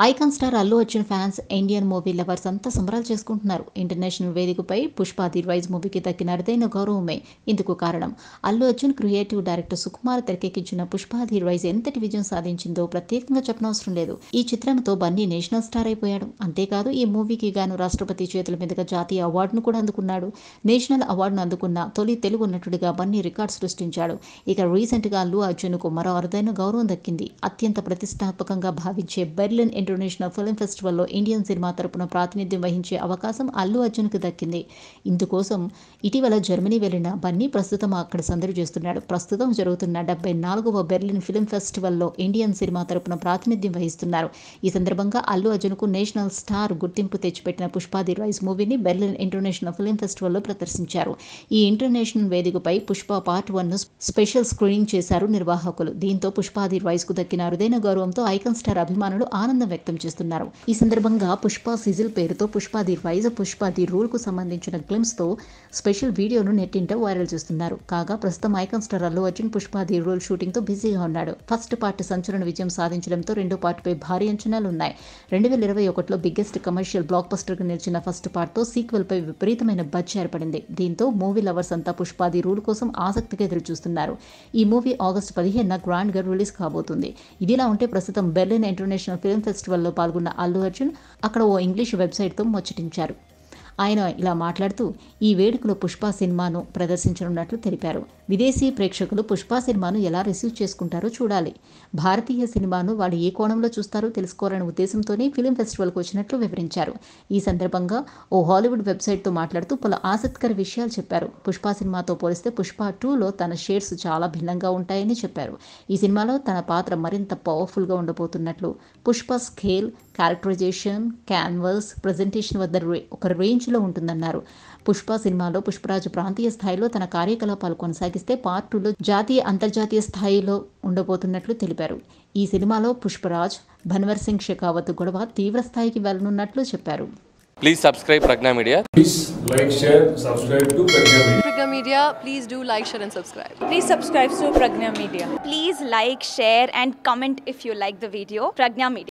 Icon star Allu Arjun fans, Indian movie lovers అంతా సంబరాలు చేసుకుంటున్నారు. ఇంటర్నేషనల్ వేదికపై పుష్ప ది రైజ్ మూవీకి దక్కిన అరుదైన గౌరవమే ఇందుకు కారణం. అల్లు అర్జున్ క్రియేటివ్ డైరెక్టర్ సుకుమార్ తెరకెక్కించిన పుష్ప ది రైజ్ ఎంతటి విజయం సాధించిందో ప్రత్యేకంగా చెప్పనవసరం లేదు. ఈ చిత్రంతో బన్నీ నేషనల్ స్టార్ అయిపోయాడు. అంతేకాదు ఈ మూవీకి గాను రాష్ట్రపతి చేతుల మీదుగా జాతీయ అవార్డును కూడా అందుకున్నాడు. నేషనల్ అవార్డును అందుకున్న తొలి తెలుగు నటుడిగా బన్నీ రికార్డు సృష్టించాడు. ఇక రీసెంట్ గా అల్లు అర్జున్ కు మరో అరుదైన గౌరవం దక్కింది. అత్యంత ప్రతిష్టాత్మకంగా భావించే బెర్లిన్ ఇంటర్నేషనల్ ఫిల్మ్ ఫెస్టివల్లో ఇండియన్ సినిమా తరపున ప్రాతినిధ్యం వహించే అవకాశం అల్లు అర్జున్కు దక్కింది. ఇందుకోసం ఇటీవల జర్మనీ వెళ్లిన బన్నీ ప్రస్తుతం అక్కడ సందడి చేస్తున్నాడు. ప్రస్తుతం జరుగుతున్న 74వ బెర్లిన్ ఫిల్మ్ ఫెస్టివల్లో ఇండియన్ సినిమా తరపున ప్రాతినిధ్యం వహిస్తున్నారు. ఈ సందర్భంగా అల్లు అర్జున్కు నేషనల్ స్టార్ గుర్తింపు తెచ్చిపెట్టిన పుష్ప ది రైజ్ మూవీని బెర్లిన్ ఇంటర్నేషనల్ ఫిల్మ్ ఫెస్టివల్లో ప్రదర్శించారు. ఈ ఇంటర్నేషనల్ వేదికపై పుష్ప పార్ట్ 1ను స్పెషల్ స్క్రీనింగ్ చేశారు నిర్వాహకులు. దీంతో పుష్ప ది రైజ్ కు దక్కిన అరుదైన గౌరవంతో ఐకాన్ స్టార్ అభిమానులు ఆనందం వ్యక్తం చేస్తున్నారు. ఈ సందర్భంగా పుష్ప సిజిల్ పేరుతో Pushpa the rise, Pushpa the rule కు సంబంధించిన గ్లిమ్స్ తో స్పెషల్ వీడియోను నెట్టింట వైరల్ చేస్తున్నారు. కాగా ప్రస్తుతం icon star Allu Arjun Pushpa the rule shooting తో బిజీగా ఉన్నాడు. ఫస్ట్ పార్ట్ సంచలన విజయం సాధించడంతో రెండో పార్ట్ పై భారీ అంచనాలు ఉన్నాయి. 2021లో బిగ్గెస్ట్ కమర్షియల్ బ్లాక్ బస్టర్ గా నిలిచిన ఫస్ట్ పార్ట్ తో సీక్వెల్ పై విపరీతమైన బజ్ ఏర్పడింది. దీంతో మూవీ లవర్స్ అంతా పుష్ప ది రూల్ కోసం ఆసక్తిగా ఎదురుచూస్తున్నారు. ఈ మూవీ ఆగస్టు 15న గ్రాండ్ గా రిలీజ్ కాబోతుంది. ఇదిలా ఉంటే ప్రస్తుతం బెర్లిన్ ఇంటర్నేషనల్ ఫిల్మ్ ఫెస్టివల్లో పాల్గొన్న అల్లు అర్జున్ అక్కడ ఓ ఇంగ్లీష్ వెబ్సైట్తో ముచ్చటించారు. ఆయన ఇలా మాట్లాడుతూ ఈ వేడుకలో పుష్ప సినిమాను ప్రదర్శించనున్నట్లు తెలిపారు. విదేశీ ప్రేక్షకులు పుష్ప సినిమాను ఎలా రిసీవ్ చేసుకుంటారో చూడాలి. భారతీయ సినిమాను వాళ్ళు ఏ కోణంలో చూస్తారో తెలుసుకోవాలనే ఉద్దేశంతోనే ఫిల్మ్ ఫెస్టివల్కు వచ్చినట్లు వివరించారు. ఈ సందర్భంగా ఓ హాలీవుడ్ వెబ్సైట్తో మాట్లాడుతూ పలు ఆసక్తికర విషయాలు చెప్పారు. పుష్ప సినిమాతో పోలిస్తే పుష్ప 2లో తన షేడ్స్ చాలా భిన్నంగా ఉంటాయని చెప్పారు. ఈ సినిమాలో తన పాత్ర మరింత పవర్ఫుల్గా ఉండబోతున్నట్లు, Pushpa scale, characterization, canvas, presentation వద్ద ఒక రేంజ్లో ఉంటుందన్నారు. పుష్ప సినిమాలో పుష్పరాజు ప్రాంతీయ స్థాయిలో తన కార్యకలాపాలు కొనసాగిస్తే పార్ట్ 2లో జాతీయ, అంతర్జాతీయ స్థాయిలో ఉండబోతున్నట్లు తెలిపారు. ఈ సినిమాలో పుష్పరాజ్, భన్వర్ సింగ్ షెకావత్ గొడవ తీవ్ర స్థాయికి వెళ్లనున్నట్లు చెప్పారు. Please subscribe Pragna Media. Please like, share, subscribe to Pragna Media. Pragna Media, please do like, share and subscribe. Please subscribe to Pragna Media. Please like, share and comment if you like the video. Pragna Media.